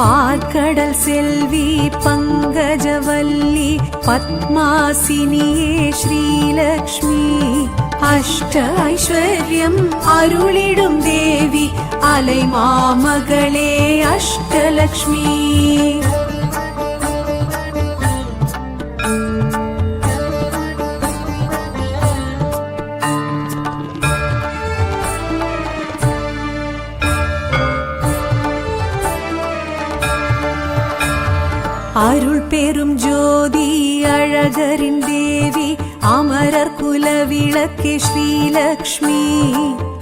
பார்க்கடல் செல்வி பங்கஜவல்லி பத்மாசினியே ஸ்ரீலக்ஷ்மி அஷ்ட ஐஸ்வர்யம் அருளிடும் தேவி அலை மாமகளே அஷ்டலக்ஷ்மி. அருள் பெரும் ஜோதி அழகரின் தேவி அமரர் குலவிளக்கே ஸ்ரீலக்ஷ்மி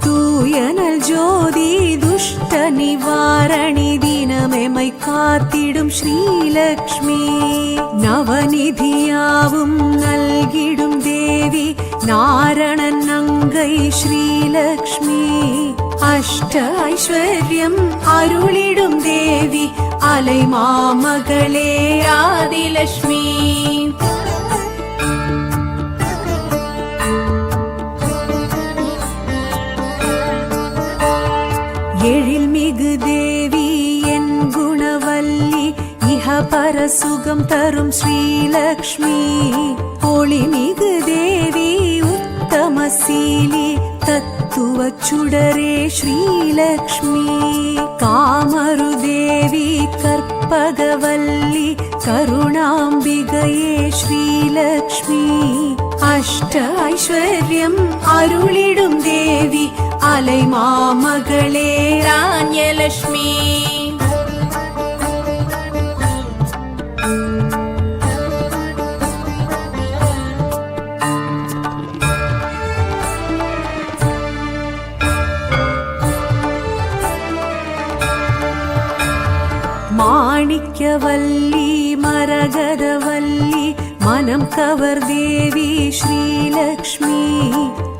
தூயனல் ஜோதி துஷ்ட நிவாரணி தினமெமை காத்திடும் ஸ்ரீலக்ஷ்மி நவநிதியாவும் நல்கிடும் தேவி நாரணன் அங்கை ஸ்ரீலக்ஷ்மி அஷ்ட ஐஸ்வர்யம் அருளிடும் தேவி அலை மாமகளே ஆதிலக்ஷ்மி. எழில்மிகு தேவி என் குணவல்லி இஹ பரசுகம் தரும் ஸ்ரீலக்ஷ்மி ஒளிமிகு தேவி உத்தமசீலி தத்துவ சுடரே ஸ்ரீலக்ஷ்மி காமரு தேவி கற்பகவல்லி கருணாம்பிகையே ஸ்ரீலக்ஷ்மி அஷ்ட ஐஸ்வர்யம் அருளிடும் தேவி அலை மாமகளே ராண்யலக்ஷ்மி. மாணிக்கவல்லி மரகதவல்லி மனம் கவர் தேவி ஸ்ரீலக்ஷ்மி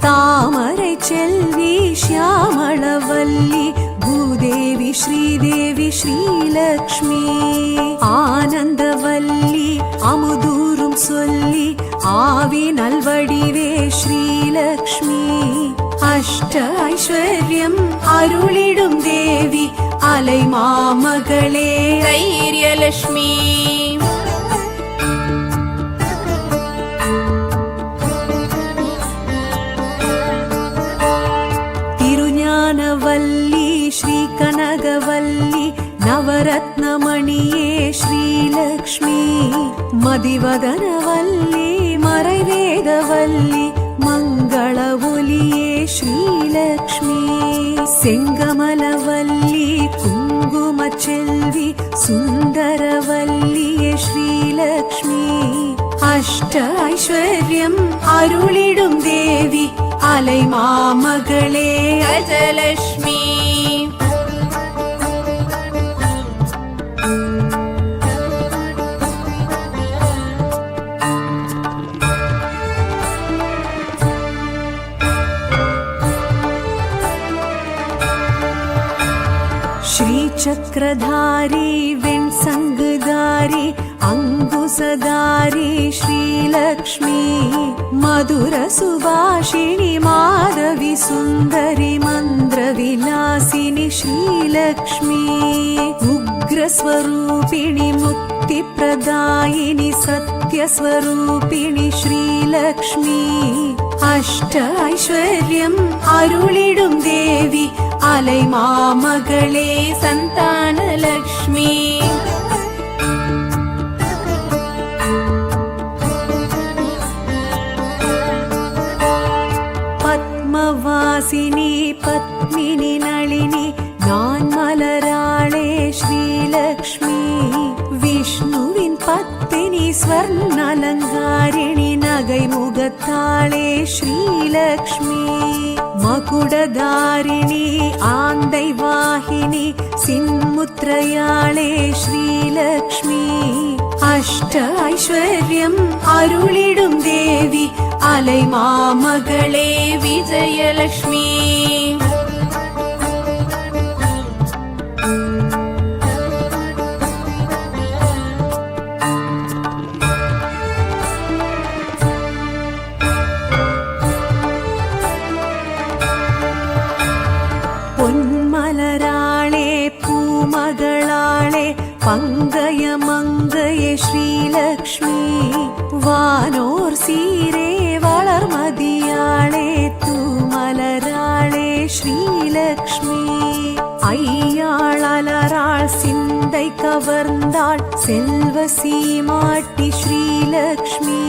தாமரை செல்வி ஷியாமளவல்லி பூதேவி ஸ்ரீதேவி ஸ்ரீலக்ஷ்மி ஆனந்தவல்லி அமுதூரும் சொல்லி ஆவி நல்வடிவே ஸ்ரீலக்ஷ்மி அஷ்ட ஐஸ்வர்யம் அருளிடும் தேவி அலை மாமகளே தைரியலக்ஷ்மி. திருஞானவல்லி ஸ்ரீ கனகவல்லி நவரத்னமணியே ஸ்ரீலக்ஷ்மி மதிவதனவல்லி மறைவேதவல்லி மங்கள ஒலியே ஸ்ரீலக்ஷ்மி செங்கமலவல்லி குங்கும செல்வி சுந்தரவல்லியே ஸ்ரீலக்ஷ்மி அஷ்ட ஐஸ்வர்யம் அருளிடும் தேவி அலை மாமகளே அஜலக்ஷ்மி. श्रीचक्रधारी वेण्सङ्गधारी अङ्कुशधारी श्रीलक्ष्मी मधुरसुभाषिणि माधवी सुन्दरी मन्द्रविलासिनि श्रीलक्ष्मी उग्रस्वरूपिणि मुक्तिप्रदायिनि सत्यस्वरूपिणि श्रीलक्ष्मी अष्ट ऐश्वर्यम् अरुळिडुं देवी அலை மாமகளே சந்தானலக்ஷ்மி. பத்மவாசினி பத்மினி நளினி நான் மலராளே ஸ்ரீலக்ஷ்மி விஷ்ணுவின் பத்தினி ஸ்வர்ணலங்காரிணி நகை முகத்தாளே ஸ்ரீலக்ஷ்மி மகுடதாரிணி ஆந்தை வாகினி சின்முத்ரயாளே ஸ்ரீலக்ஷ்மி அஷ்ட ஐஸ்வர்யம் அருளிடும் தேவி அலை மாமகளே விஜயலக்ஷ்மி. பொன்மலராளே பூமகளாளே ஸ்ரீலக்ஷ்மி வானோர் சீரே வளர்மதியாளே தூமலராளே ஸ்ரீலக்ஷ்மி ஐயாள் அலராள் சிந்தை கவர்ந்தாள் செல்வ சீமாட்டி ஸ்ரீலக்ஷ்மி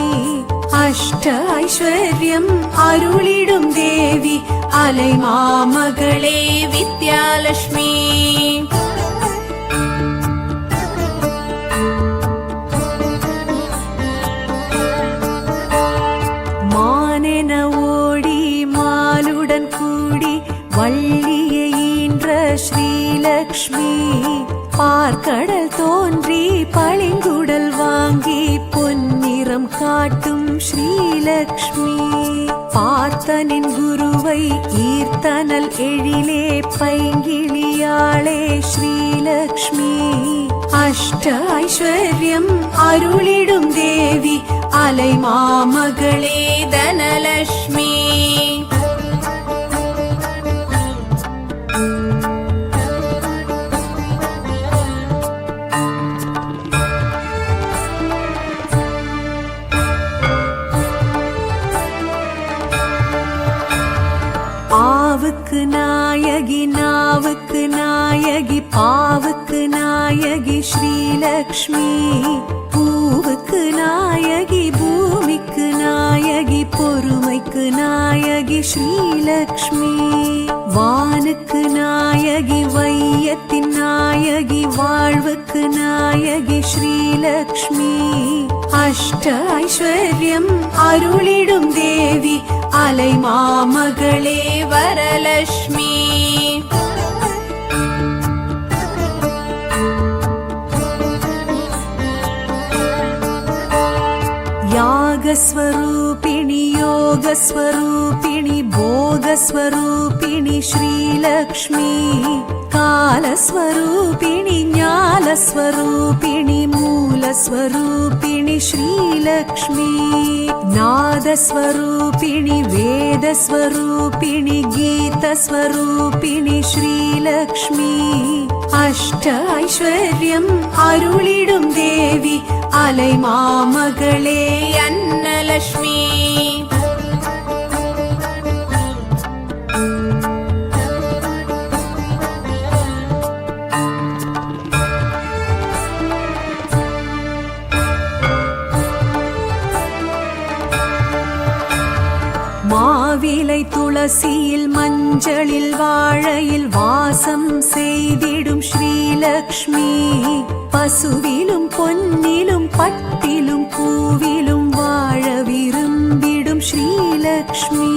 அஷ்ட ஐஸ்வர்யம் அருளிடும் தேவி அலை மாமகளே வித்யாலட்சுமி மானென ஓடி மாலுடன் கூடி வள்ளியை ஈன்ற ஸ்ரீலக்ஷ்மி பார்க்கடல் தோன்றி பளிங்குடல் வாங்கி பொன்னிறம் காட்டும் ஸ்ரீலக்ஷ்மி பார்த்தனின் குருவை ஈர்த்தனல் எழிலே பைங்கிளியாளே ஸ்ரீலக்ஷ்மி அஷ்ட ஐஸ்வர்யம் அருளிடும் தேவி அலை மாமகளே தனலட்சுமி ஆவுக்கு நாயகி நாவுக்கு நாயகி பாவுக்கு நாயகி ஸ்ரீலக்ஷ்மி பூவுக்கு நாயகி பூமிக்கு நாயகி பொறுமைக்கு நாயகி ஸ்ரீலக்ஷ்மி வானுக்கு நாயகி வையத்தின் நாயகி வாழ்வுக்கு நாயகி ஸ்ரீலக்ஷ்மி அஷ்ட ஐஸ்வர்யம் அருளிடும் தேவி அலை மாமகளே வரலட்சுமி யாகஸ்வரூபிணி யோகஸ்வரூபிணி போகஸ்வரூபிணி ஸ்ரீலக்ஷ்மி காலஸ்வரூபிணி ஞாலஸ்வரூபிணி மூலஸ்வரூபிணி ஸ்ரீலக்ஷ்மி நாதஸ்வரூபிணி வேதஸ்வரூபிணி கீதஸ்வரூபிணி ஸ்ரீலக்ஷ்மி அஷ்ட ஐஸ்வர்யம் அருளிடும் தேவி அலை மாமகளே அன்னலட்சுமி மாவிலை துளசியில் மஞ்சளில் வாழையில் வாசம் செய்திடும் ஸ்ரீலக்ஷ்மி பசுவிலும் பொன்னிலும் பட்டிலும் பூவிலும் வாழ விரும்பிடும் ஸ்ரீலக்ஷ்மி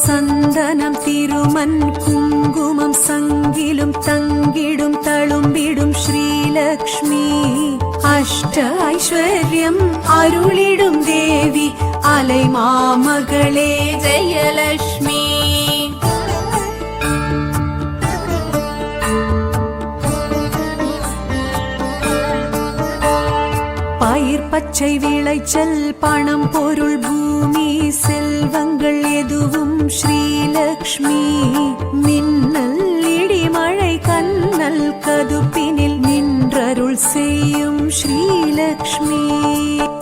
சந்தனம் திருமண் குங்குமம் சங்கிலும் தங்கிடும் தழும்பிடும் ஸ்ரீலக்ஷ்மி அஷ்ட ஐஸ்வர்யம் அருளிடும் தேவி அலை மாமகளே ஜெயலட்சுமி பயிர் பச்சை விளைச்சல் பணம் பொருள் பூமி செல்வங்கள் எதுவும் ஸ்ரீலக்ஷ்மி மின்னல் இடிமழை கண்ணல் கதுப்பினில் நின்றருள் செய்யும் ஸ்ரீலக்ஷ்மி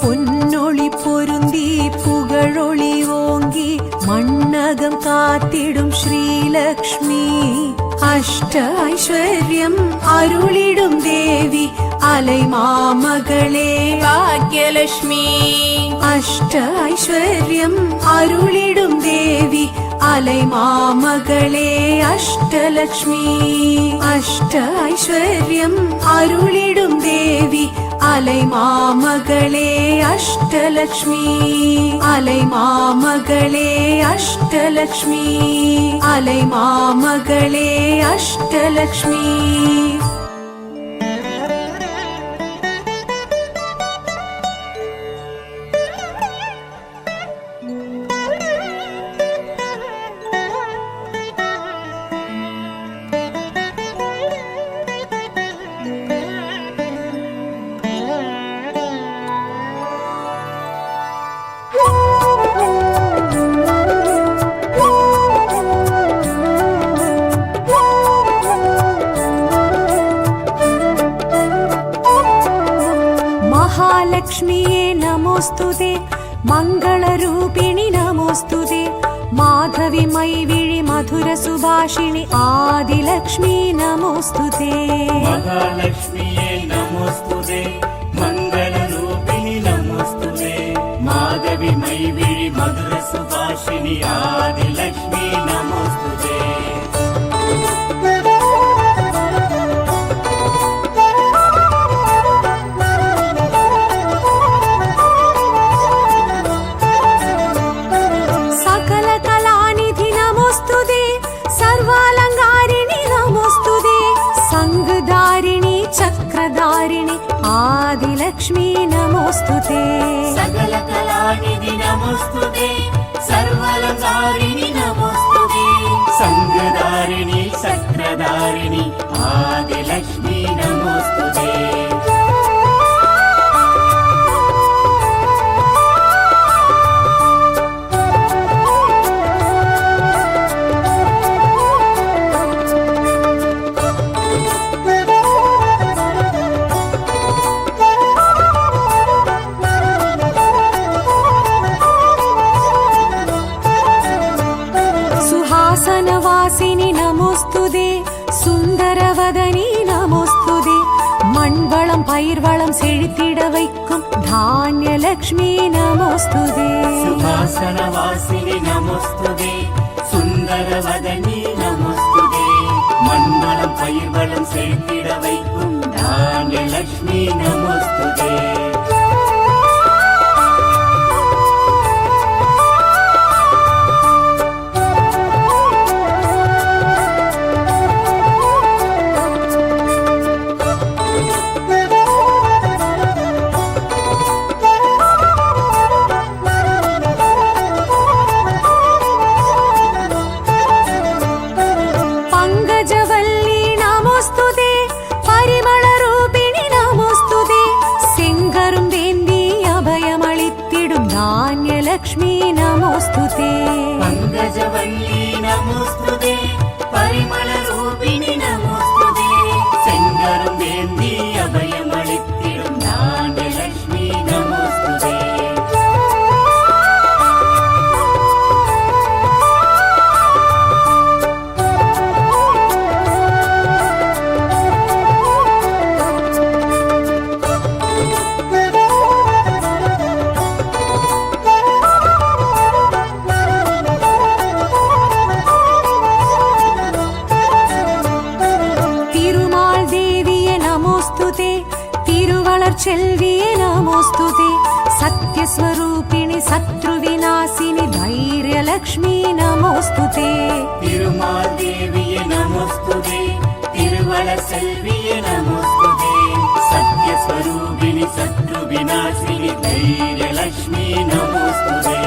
பொன்னொளி பொருந்தி புகழொளி ஓங்கி மண்ணகம் காத்திடும் ஸ்ரீலக்ஷ்மி அஷ்ட ஐஸ்வர்யம் அருளிடும் தேவி அலை மாமகளே பாக்யலட்சுமி அஷ்ட ஐஸ்வர்யம் அருளிடும் தேவி அலை மாமகளே அஷ்டலட்சுமி அஷ்ட ஐஸ்வர்யம் அருளிடும் தேவி அலை மாமகளே அஷ்டலட்சுமி அலை மாமகளே அஷ்டலட்சுமி அலை மாமகளே அஷ்டலட்சுமி महालक्ष्म्ये नमोस्तुते मङ्गलरूपिणि नमोस्तुते माधवी मैविळि मधुरसुभाषिणि आदिलक्ष्मी नमोस्तुते महालक्ष्म्ये नमोस्तुते मङ्गलरूपिणि नमोस्तुते माधवी मैविळि मधुरसुभाषिणि आदिलक्ष्मी नमोस्तुते चक्रधारिणि आदिलक्ष्मी नमोस्तुते सकलकलानिधि नमोस्तुते सर्वालङ्कारिणि नमोस्तुते संगधारिणि चक्रधारिणि आदिलक्ष्मी नमोस्तुते वासिनि नमोस्तुते सुन्दरवदनी नमोस्तुते मण्वलं पयिर्वलं सेळित्तिड वैक्कुम धान्यलक्ष्मी नमोस्तुते सुहासनवासिनि नमोस्तुते सुन्दरवदनी नमोस्तुते मण्वलं पयिर्वलं सेळित्तिड वैक्कुम धान्यलक्ष्मी नमोस्तुते लक्ष्मी नमोस्तुते पंकजवल्ली नमोस्तुते परिमलरूपिणि नमोस्तुते सेंगरुंदेन्दी अभयमळित्तिडुम धान्यलक्ष्मी नमोस्तुते செல்வியே நமோஸ்துதே சத்யஸ்வரூபிணி சத்ருவிநாசினி தைரியலக்ஷ்மி நமோஸ்துதே திருமால் தேவியே நமோஸ்துதே திருவளர் செல்வியே நமோஸ்துதே சத்யஸ்வரூபிணி சத்ருவிநாசினி தைரியலக்ஷ்மி நமோஸ்துதே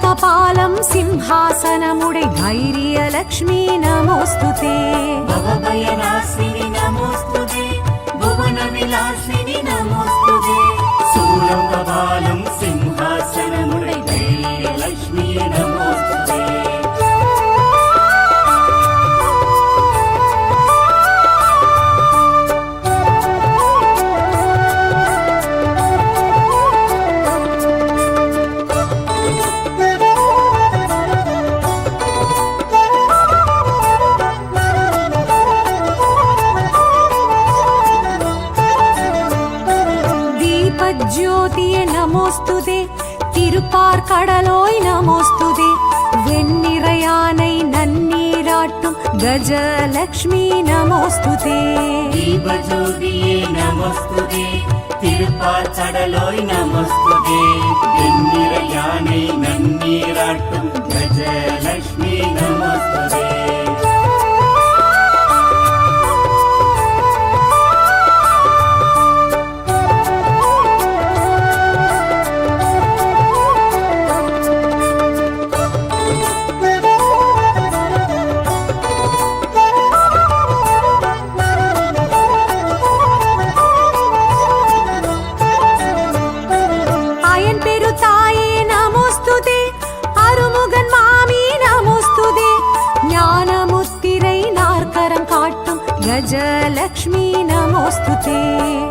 कपालं सिंहासनमुडै धैर्यलक्ष्मी नमोस्तुते भवभयनाशिनि नमोस्तुते भुवनविलासिनि नमोस्तुते शूलं कपालं सिंहासनमुडै धैर्यलक्ष्मी नमोस्तुते ज्योतिये नमोस्तुते तिरुपार्कடலோய் நமோஸ்துதே வெண்ணிறையானை நன்னீராட்டும் கஜலக்ஷ்மி நமோஸ்துதே தீபஜோதியே நமோஸ்துதே திருப்பார்க்கடலோய் நமோஸ்துதே வெண்ணிறையானை நன்னீராட்டும் கஜலக்ஷ்மி நமோஸ்துதே கஜலக்ஷ்மி நமோஸ்துதே.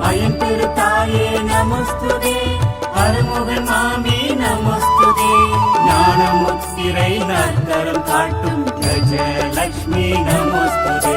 ஐயம்பெருத்தாயே நமோஸ்துதே, அருமுகன் மாமி நமோஸ்துதே, ஞானமுத்திரை நற்கரம் காட்டும் கஜலக்ஷ்மி நமோஸ்துதே.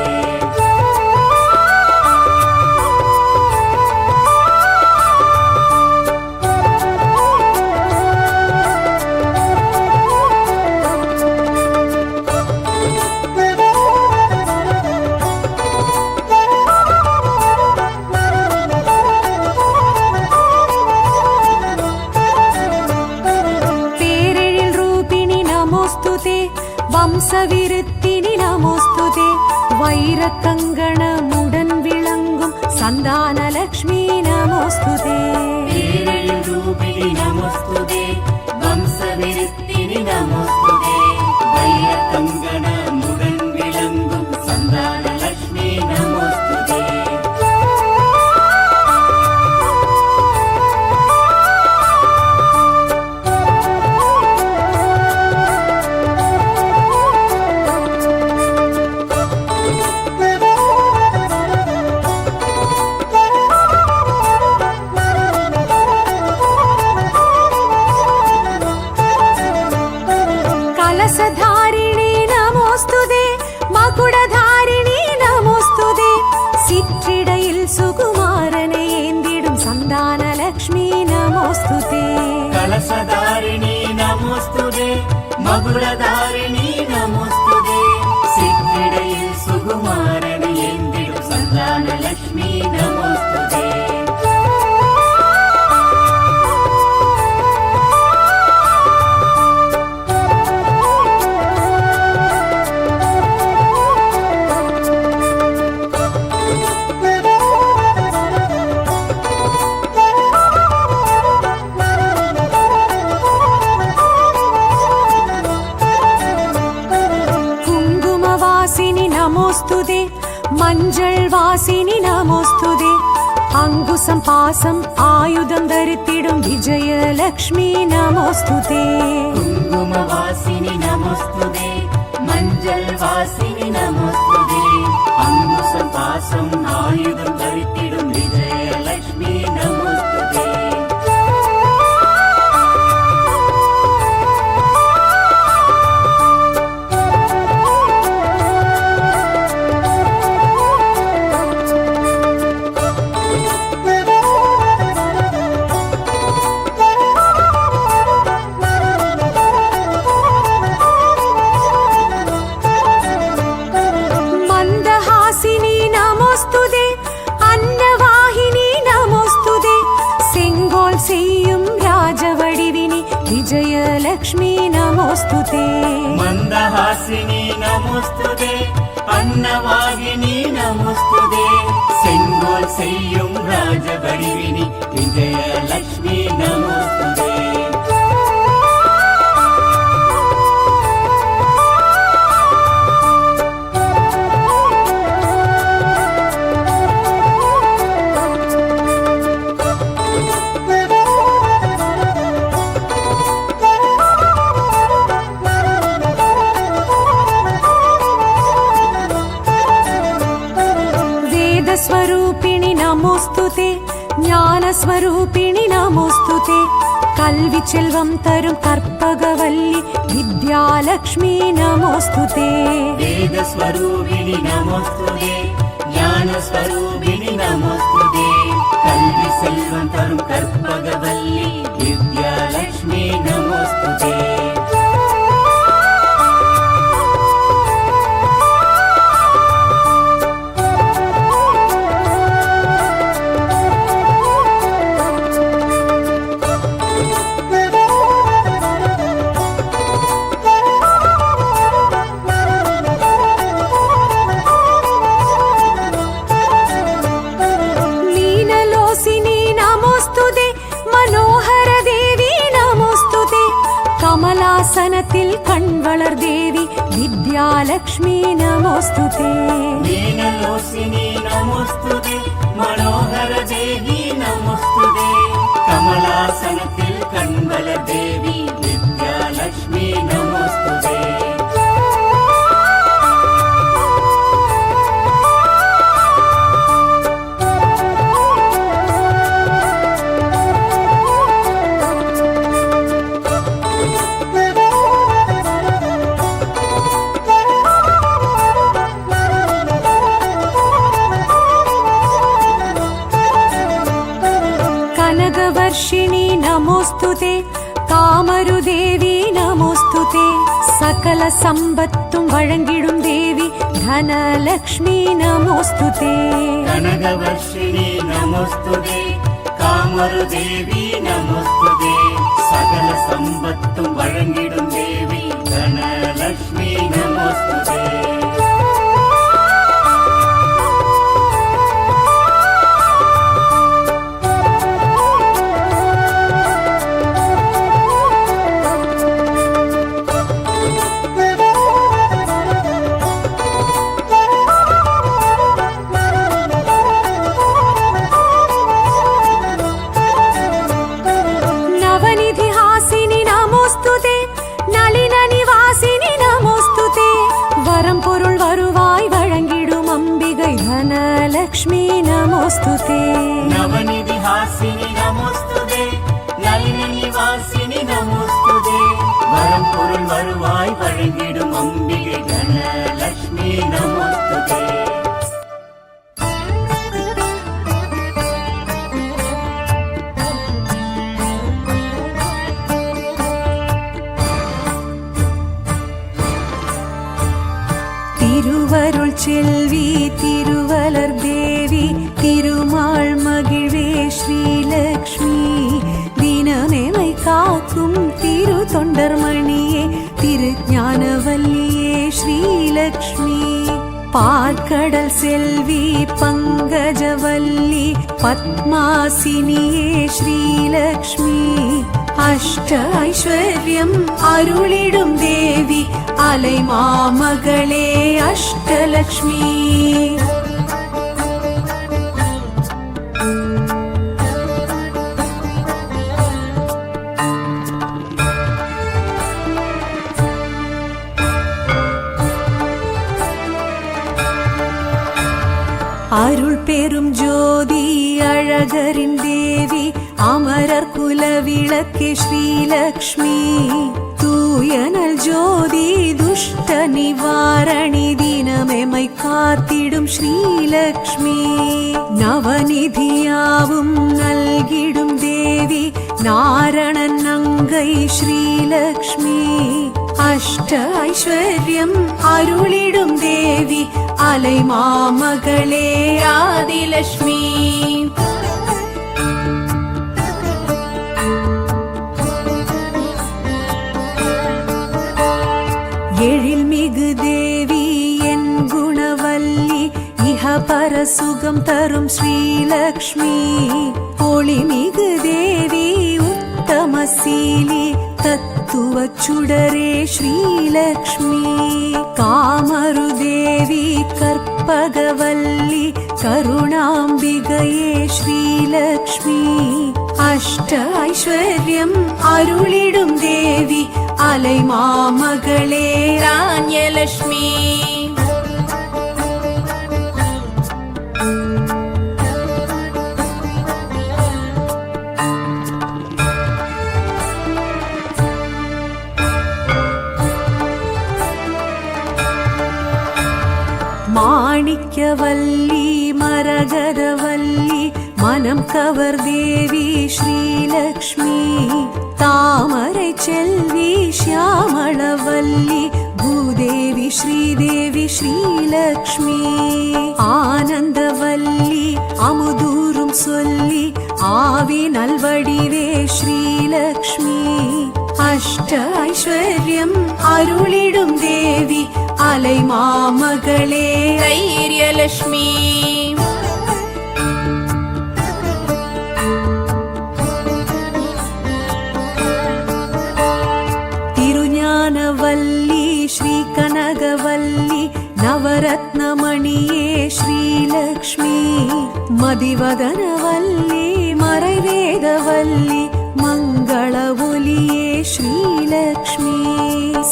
வம்சவிருத்தினி நமோஸ்துதே, வைரக்கங்கணமுடன் விளங்கும் சந்தானலக்ஷ்மி நமோஸ்துதே. பேரழில் ரூபிணி நமோஸ்துதே, வம்சவிருத்தினி நமோஸ்துதே, வைரக்கங்கணமுடன் விளங்கும் சந்தானலக்ஷ்மி நமோஸ்துதே. கலசதாரிணி நமோஸ்துதே, மகுடதாரிணி நமோஸ்துதே, சிற்றிடையில் சுகுமாரனை ஏந்திடும் சந்தானலக்ஷ்மி நமோஸ்துதே. கலசதாரிணி நமோஸ்துதே, மகுடதாரிணி நமோஸ்துதே, சிற்றிடையில் சுகுமாரனை ஏந்திடும் சந்தானலக்ஷ்மி நமோஸ்துதே. நமோஸ்துதே, மஞ்சள் வாசினி நமோஸ்துதே, அங்குசம் பாசம் ஆயுதம் தரித்திடும் விஜயலக்ஷ்மி நமோஸ்துதே. குங்கும வாசினி நமோஸ்துதே, மஞ்சள் வாசினி நமோஸ்துதே, அங்குசம் பாசம் ஆயுதம் தரித்திடும் விஜயலக்ஷ்மி நமோஸ்துதே. விஜயலக்ஷ்மி நமோஸ்துதே. மந்தஹாசினி நமோஸ்துதே, அன்னவாகினி நமோஸ்துதே, செங்கோல் செய்யும் ராஜவடிவினி விஜயலக்ஷ்மி நமோஸ்துதே. ஸ்வரூபிணி நமோஸ்துதே, ஞானஸ்வரூபிணி நமோஸ்துதே, கல்வி செல்வம் தரும் கற்பகவல்லி வித்யாலக்ஷ்மி நமோஸ்துதே. வேதஸ்வரூபிணி நமோஸ்துதே, ஞானஸ்வரூபிணி நமோஸ்துதே, கல்வி செல்வம் தரும் கற்பகவல்லி வித்யாலக்ஷ்மி நமோஸ்துதே. கமலாசனத்தில் கண் வளர் தேவி வித்யாலக்ஷ்மி நமோஸ்துதே. மீனலோசினி நமோஸ்துதே, மனோகர தேவி நமோஸ்துதே, கமலாசனத்தில் கண் வளர் தேவி வித்யாலக்ஷ்மி நமோஸ்துதே. கனகவர்ஷிணி நமோஸ்துதே காமருதேவி நமோஸ்துதே சகல சம்பத்தும் வழங்கிடும் தேவி தனலக்ஷ்மி நமோஸ்துதே கனகவர்ஷிணி நமோஸ்துதே காமருதேவி நமோஸ்துதே சகல சம்பத்தும் வழங்கிடும் தேவி தனலக்ஷ்மி நமோஸ்துதே லக்ஷ்மி நமோஸ்துதே நவநிதி ஹாசினி நமோஸ்துதே நளின நிவாசினி நமோஸ்துதே வரம் பொருள் வருவாய் வழங்கிடும் அம்பிகை தனலக்ஷ்மி நமோஸ்துதே திருவருள் செல்வி திருவலர் தேவி திருமால் மகிழ்வே ஸ்ரீலக்ஷ்மி தினமேமை காக்கும் திரு தொண்டர்மணியே திரு ஞானவல்லியே ஸ்ரீலக்ஷ்மி பார்க்கடல் செல்வி பங்கஜவல்லி பத்மாசினியே ஸ்ரீலக்ஷ்மி அஷ்ட ஐஸ்வர்யம் அருளிடும் தேவி அலை மாமகளே அஷ்டலக்ஷ்மி அருள் பெரும் ஜோதி அழகரின் தேவி அமரர் குல விளக்கே ஸ்ரீலக்ஷ்மி தூயனல் ஜோதி துஷ்ட நிவாரணி தினமெமை காத்திடும் ஸ்ரீலக்ஷ்மி நவநிதியாவும் நல்கிடும் தேவி நாரணன் அங்கை ஸ்ரீலக்ஷ்மி அஷ்ட ஐஸ்வர்யம் அருளிடும் தேவி அலை மாமகளே ஆதிலக்ஷ்மி எழில்மிகு தேவி என் குணவல்லி இஹபர சுகம் தரும் ஸ்ரீலக்ஷ்மி ஒளிமிகு தேவி உத்தமசீலி தத்துவ சுடரே ஸ்ரீலக்ஷ்மி காமருதேவி கற்பகவல்லி கருணாம்பிகையே ஸ்ரீலக்ஷ்மி அஷ்ட ஐஸ்வர்யம் அருளிடும் தேவி அலை மாமகளே ராண்யலக்ஷ்மி மாணிக்கவல்லி மரகதவல்லி மனம் கவர் தேவி ஸ்ரீலக்ஷ்மி தாமரை செல்வி ஷியாமளவல்லி பூதேவி ஸ்ரீதேவி ஸ்ரீலக்ஷ்மி ஆனந்தவல்லி அமுதூரும் சொல்லி ஆவி நல்வடிவே ஸ்ரீலக்ஷ்மி அஷ்ட ஐஸ்வர்யம் அருளிடும் தேவி அலை மாமகளே தைரியலக்ஷ்மி திருஞானவல்லி ஸ்ரீ கனகவல்லி நவரத்னமணியே ஸ்ரீலக்ஷ்மி மதிவதனவல்லி மறைவேதவல்லி மங்கள ஒலியே ஸ்ரீலக்ஷ்மி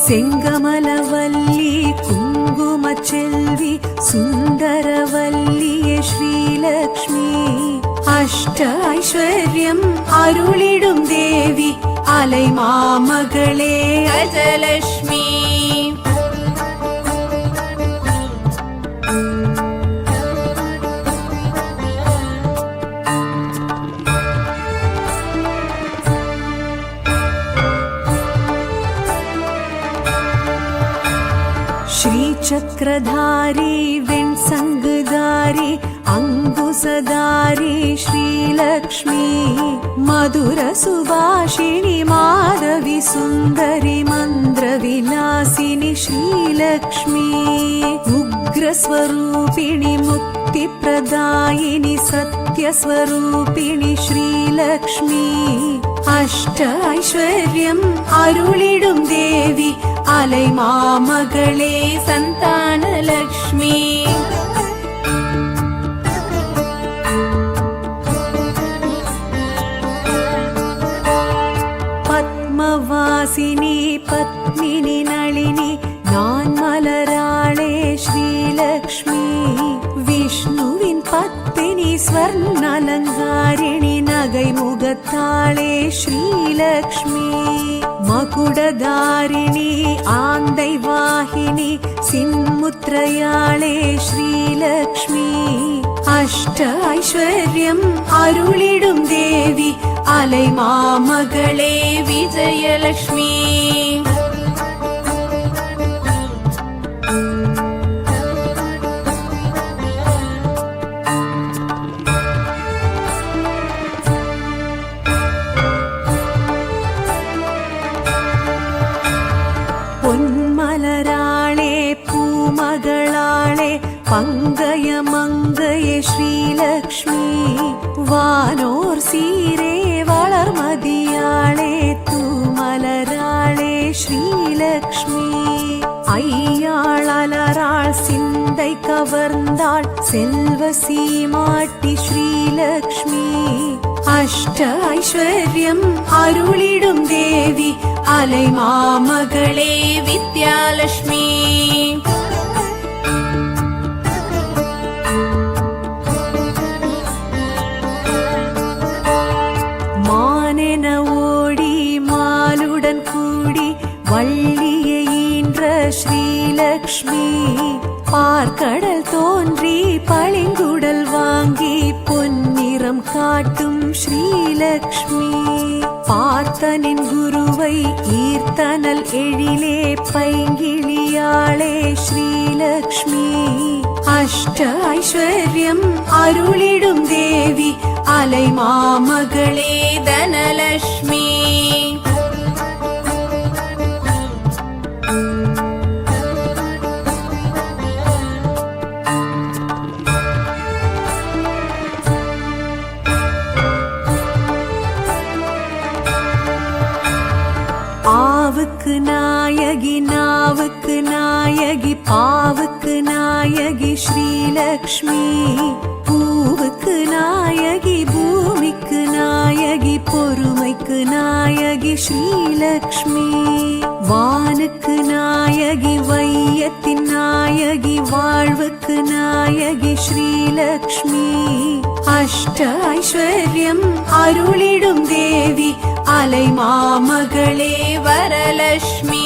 செங்கமலவல்லி குங்கும செல்வி சுந்தரவல்லியே ஸ்ரீலக்ஷ்மி அஷ்ட ஐஸ்வர்யம் அருளிடும் தேவி அலை மாமகளே அஜலக்ஷ்மி சக்கரதாரி வெண்சங்குதாரி அங்குசதாரி ஸ்ரீலக்ஷ்மி மதுர சுபாஷிணி மாதவி சுந்தரி மந்திர விலாசினி ஸ்ரீலக்ஷ்மி உக்ரஸ்வரூபிணி முக்தி பிரதாயினி சத்யஸ்வரூபிணி ஸ்ரீலக்ஷ்மி அஷ்ட ஐஸ்வர்யம் அருளிடும் தேவி அலை மாமகளே சந்தானலக்ஷ்மி பத்மவாசினி பத்மினி நளினி நான் மலராளே ஸ்ரீலக்ஷ்மி விஷ்ணுவின் பத்தினி ஸ்வர்ணலங்காரிணி நகை முகத்தாளே ஸ்ரீலக்ஷ்மி மகுடதாரிணி ஆந்தை வாகினி சின்முத்ரயாளே ஸ்ரீலக்ஷ்மி அஷ்ட ஐஸ்வர்யம் அருளிடும் தேவி அலை மாமகளே விஜயலக்ஷ்மி பொன்மலராளே பூமகளாளே பங்கய மங்கையே ஸ்ரீலக்ஷ்மி வானோர் சீரே வளர்மதியாளே தூமலராளே ஸ்ரீலக்ஷ்மி ஐயாள் அலராள் சிந்தை கவர்ந்தாள் செல்வ சீமாட்டி ஸ்ரீலக்ஷ்மி அஷ்ட ஐஸ்வர்யம் அருளிடும் தேவி அலை மாமகளே வித்யாலக்ஷ்மி மானென ஓடி மாலுடன் கூடி வள்ளியை ஈன்ற ஸ்ரீலக்ஷ்மி பார்க்கடல் தோன்றி பளிங்குடல் வாங்கி பொன்னிறம் காட்டும் ஸ்ரீலக்ஷ்மி பார்த்தனின் குருவை ஈர்த்தனல் எழிலே பைங்கிளியாளே ஸ்ரீலக்ஷ்மி அஷ்ட ஐஸ்வர்யம் அருளிடும் தேவி அலை மாமகளே தனலக்ஷ்மி ஆவுக்கு நாயகி நாவுக்கு நாயகி பாவுக்கு நாயகி ஸ்ரீலக்ஷ்மி பூவுக்கு நாயகி பூமிக்கு நாயகி பொறுமைக்கு நாயகி ஸ்ரீலக்ஷ்மி வானுக்கு நாயகி வையத்தின் நாயகி வாழ்வுக்கு நாயகி ஸ்ரீலக்ஷ்மி அஷ்ட ஐஸ்வர்யம் அருளிடும் தேவி அலை மாமகளே வரலக்ஷ்மி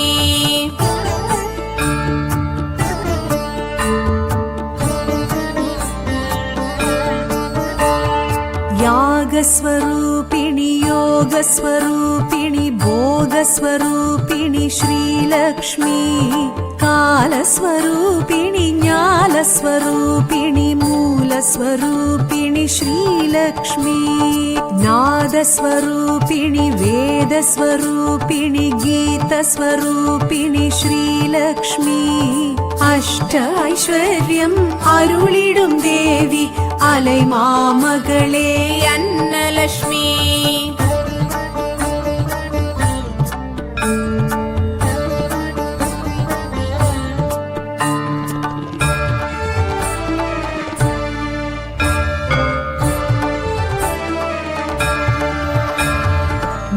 யாகஸ்வரூபிணி யோகஸ்வரூபிணி போகஸ்வரூபிணி ஸ்ரீலக்ஷ்மி காலஸ்வரூபிணி ஞாலஸ்வரூபிணி மூலஸ்வரூபிணி ஸ்ரீலக்ஷ்மி நாதஸ்வரூபிணி வேதஸ்வரூபிணி கீதஸ்வரூபிணி ஸ்ரீலக்ஷ்மி அஷ்ட ஐஸ்வர்யம் அருளிடும் தேவி அலை மாமகளே அன்னலக்ஷ்மி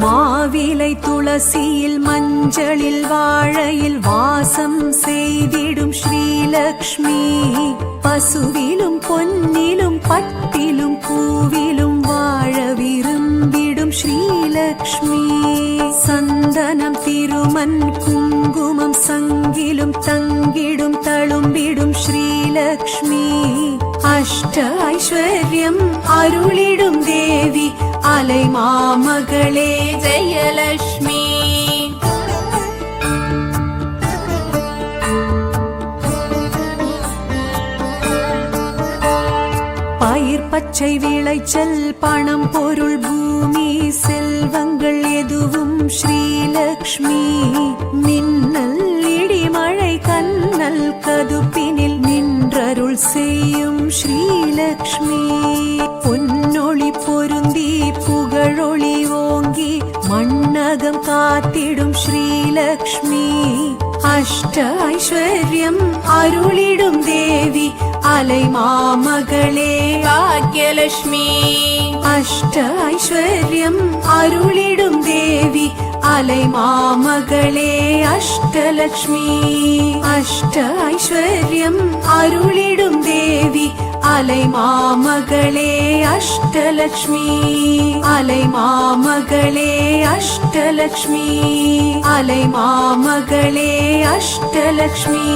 மாவிலை துளசியில் மஞ்சளில் வாழையில் வாசம் செய்திடும் ஸ்ரீலக்ஷ்மி பசுவிலும் பொன்னிலும் பட்டிலும் பூவிலும் வாழ விரும்பிடும் ஸ்ரீலக்ஷ்மி சந்தனம் திருமண் குங்குமம் சங்கிலும் தங்கிடும் தழும்பிடும் ஸ்ரீலக்ஷ்மி அஷ்ட ஐஸ்வர்யம் அருளிடும் தேவி அலை மாமகளே ஜெயலக்ஷ்மி பச்சை விளைச்சல் பணம் பொருள் பூமி செல்வங்கள் எதுவும் ஸ்ரீலக்ஷ்மி மின்னல் இடிமழை கண்ணல் கதுப்பினில் நின்றருள் செய்யும் ஸ்ரீலக்ஷ்மி பொன்னொளி பொருந்தி புகழொளி ஓங்கி மண்ணகம் காத்திடும் ஸ்ரீலக்ஷ்மி அஷ்ட ஐஸ்வர்யம் அருளிடும் தேவி அலை மாமகளே பாக்யலட்சுமி அஷ்ட ஐஸ்வர்யம் அருளிடும் தேவி அலை மாமகளே அஷ்டலக்ஷ்மி அஷ்ட ஐஸ்வர்யம் அருளிடும் தேவி அலை மாமகளே அஷ்டலக்ஷ்மி அலை மாமகளே அஷ்டலக்ஷ்மி அலை மாமகளே அஷ்டலக்ஷ்மி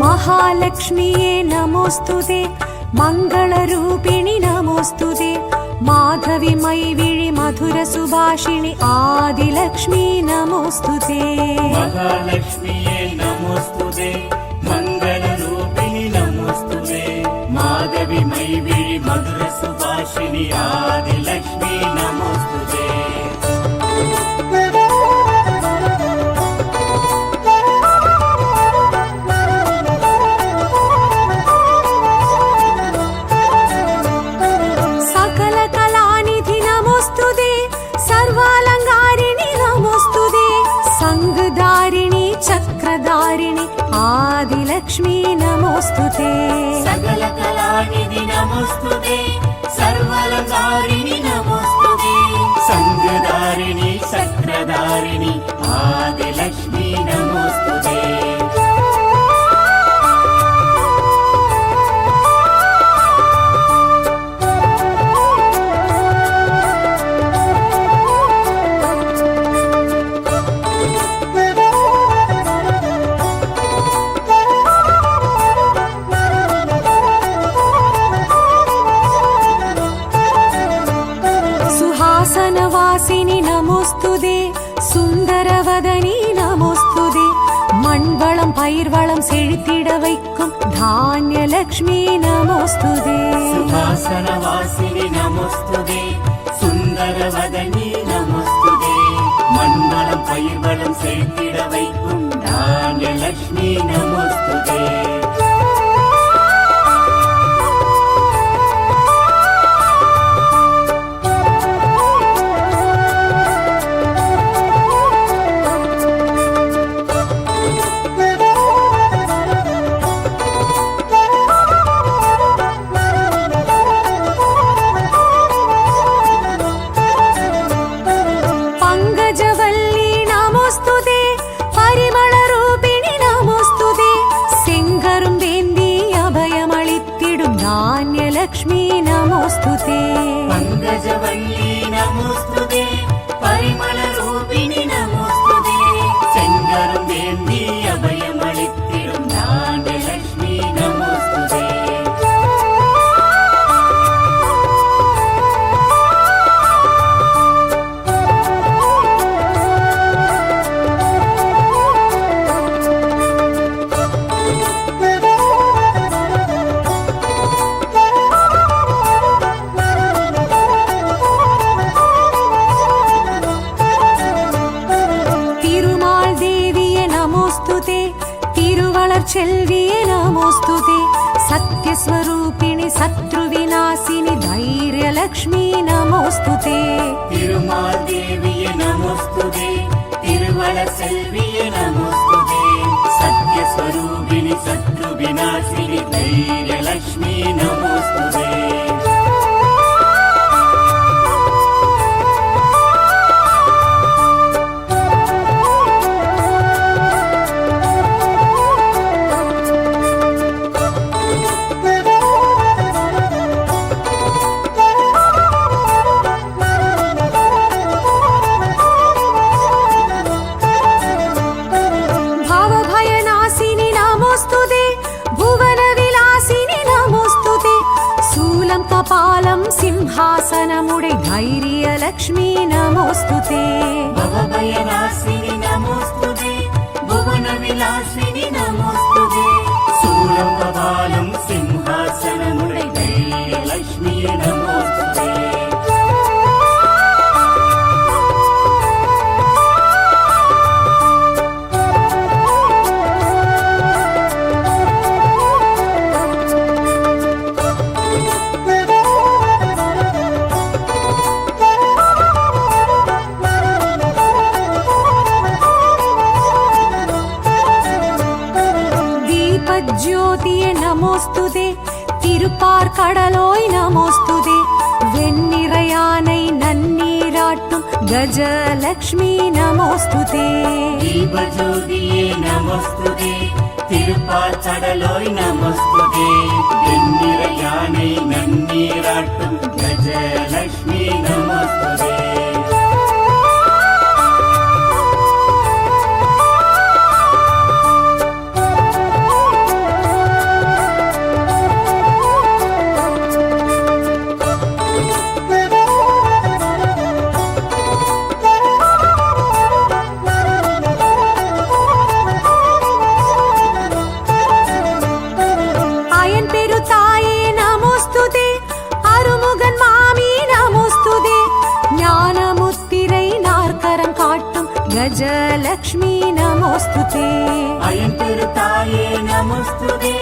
महालक्ष्मीये नमोस्तुते मङ्गलरूपिणि नमोस्तुते माधवी मैविळि मधुर सुभाषिणि आदिलक्ष्मी नमोस्तुते महालक्ष्मीये नमोस्तुते मङ्गलरूपिणि नमोस्तुते माधवी मैविळि मधुर सुभाषिणि आदिलक्ष्मी नमोस्तुते चक्रधारिणि आदिलक्ष्मी नमोस्तुते सकलकलानिधि नमोस्तुते सर्वलङ्कारिणि नमोस्तुते संगधारिणि चक्रधारिणि आदिलक्ष्मी नमोस्तुते वासिनी नमोस्तुते सुंदरवदनी नमोस्तुते मण्वळं पयिर्वळं सेळित्तिड वैक्कुम धान्यलक्ष्मी नमोस्तुते सुहासनवासिनी नमोस्तुते सुन्दरवदनी नमोस्तुते मण्वळं पयिर्वळं सेळित्तिड वैक्कुम धान्यलक्ष्मी नमोस्तुते लक्ष्मी नमोस्तुते पंकजवल्ली नमोस्तुते परिमलरूपिणि नमोस्तुते सेंगरुंदेन्दी अभयमळित्तिडुम धान्यलक्ष्मी नमोस्तुते செல்வியே நமோஸ்துதே சத்யஸ்வரூபிணி சத்ருவிநாசினி தைரியலக்ஷ்மி நமோஸ்துதே திருமால் தேவியே நமோஸ்துதே திருவளர் செல்வியே நமோஸ்துதே சத்யஸ்வரூபிணி சத்ருவிநாசினி தைரியலக்ஷ்மி நமோஸ்துதே धैर्यलक्ष्मी नमोऽस्तुते भवभयनाशिनि नमोऽस्तुते भुवनविलासिनि नमोऽस्तुते शूलं कपालं सिंहासनमुडै धैर्यलक्ष्मिये नमोऽस्तुते ज्योतिये नमोस्तुते तिरुपार्कடலோய் நமோஸ்துதே வெண்ணிறையானை நன்னீராட்டும் கஜலக்ஷ்மி நமோஸ்துதே தீபஜோதியே நமோஸ்துதே திருப்பார்கடலோய் நமோஸ்துதே வெண்ணிறையானை நன்னீராட்டும் கஜலக்ஷ்மி நமோஸ்துதே गजलक्ष्मी नमोस्तुते अयंतिरुताये नमोस्तुते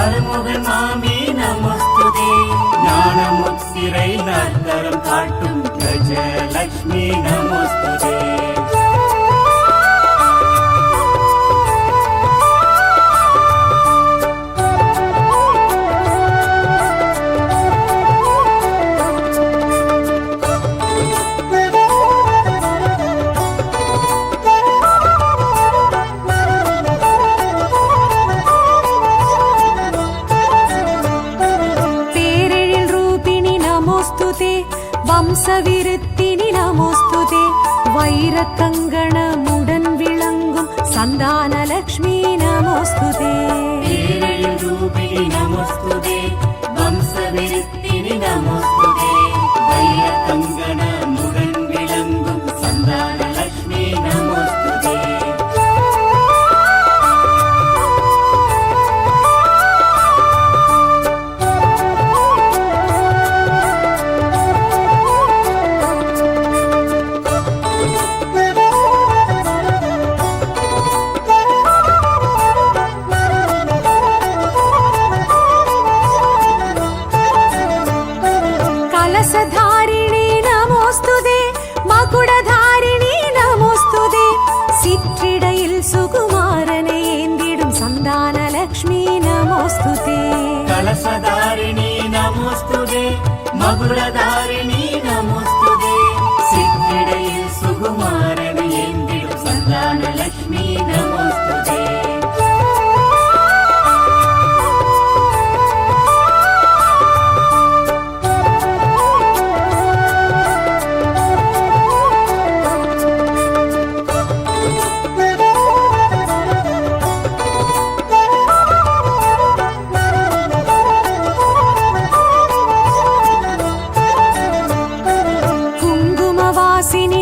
अरुमुगन मामी नमोस्तुते ज्ञानमुत्तिरै नर्तरं काट्टुम गजलक्ष्मी नमोस्तुते வம்சவிருத்தினி நமோஸ்துதே வைரக்கங்கணமுடன் விளங்கும் சந்தானலக்ஷ்மி நமோஸ்துதே ரூபிணி நமோஸ்துதே வம்சவிருத்தினி நமோஸ்துதே வைரக்கங்கணமுடன் விளங்கும் சந்தானலக்ஷ்மி நமோஸ்துதே कलशधारिणी नमोस्तुते मकुडधारिणी नमोस्तुते सिद्धिडैयिल सुकुमारने एंदिडुम संतानलक्ष्मी नमोस्तुते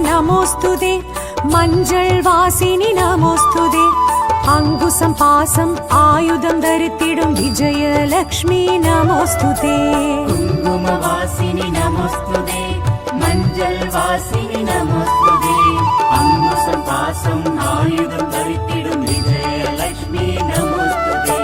नमोस्तुते मंजल वासिनी नमोस्तुते अंगुसम पासम आयुधम धरितिडुम विजयलक्ष्मी नमोस्तुते कुंकुम वासिनी नमोस्तुते मंजल वासिनी नमोस्तुते अंगुसम पासम आयुधम धरितिडुम विजयलक्ष्मी नमोस्तुते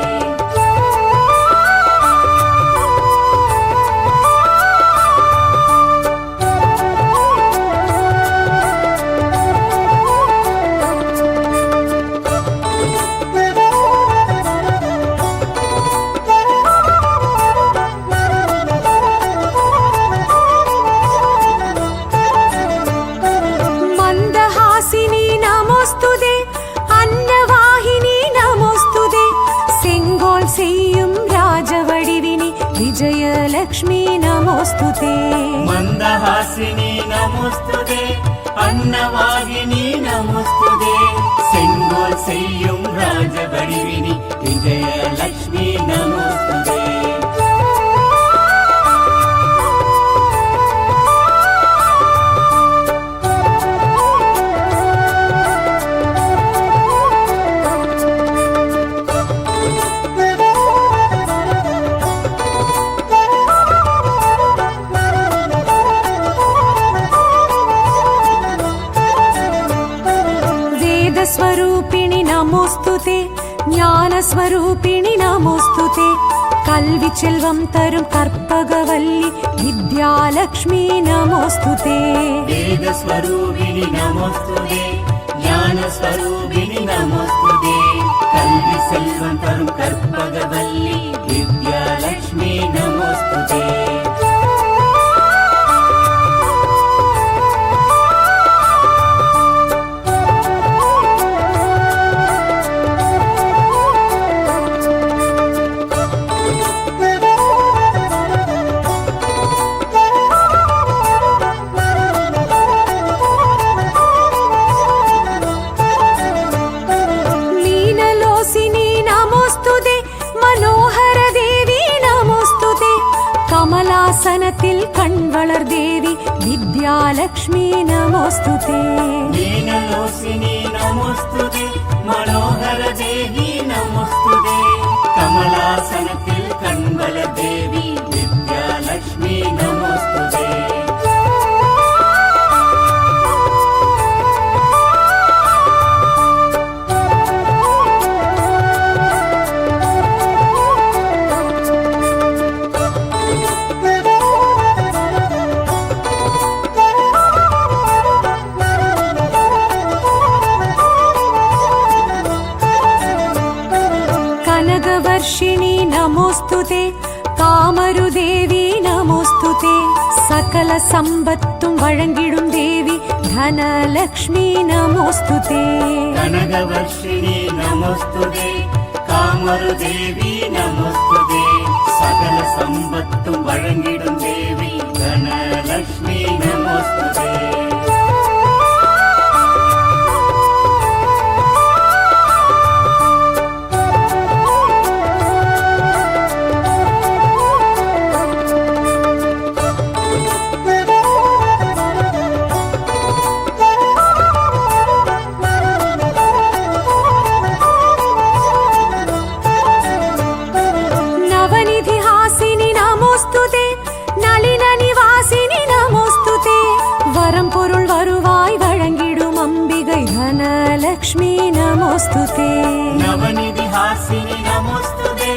विजयलक्ष्मी नमोस्तुते मंदहासिनी नमोस्तुते अन्नवाहिनी नमोस्तुते सेंगोल सेय्युम राजवडिविनी विजयलक्ष्मी नमोस्तुते நமோஸ்துதே ஞானஸ்வரூபிணி நமோஸ்துதே கல்வி செல்வம் தரும் கற்பகவல்லி வித்யாலக்ஷ்மி நமோஸ்துதே வேதஸ்வரூபிணி நமோஸ்துதே ஞானஸ்வரூபிணி நமோஸ்துதே கல்வி செல்வம் தரும் கற்பகவல்லி வித்யாலக்ஷ்மி நமோஸ்துதே கமலாசனத்தில் கண் வளர் தேவி வித்யாலக்ஷ்மி நமோஸ்துதே நீனலோசினி நமோஸ்துதே மனோகர தேவி நமோஸ்துதே கமலாசனத்தில் கண் வளர் தேவி வித்யாலக்ஷ்மி நமோஸ்துதே கனகவர்ஷிணி நமோஸ்துதே காமருதேவி நமோஸ்துதே சகல சம்பத்தும் வழங்கிடும் தேவி தனலக்ஷ்மி நமோஸ்துதே கனகவர்ஷிணி நமோஸ்துதே காமருதேவி நமோஸ்துதே சகல சம்பத்தும் வழங்கிடும் தேவி தனலக்ஷ்மி நமோஸ்துதே லக்ஷ்மி நமோஸ்துதே நவநிதி ஹாசினி நமோஸ்துதே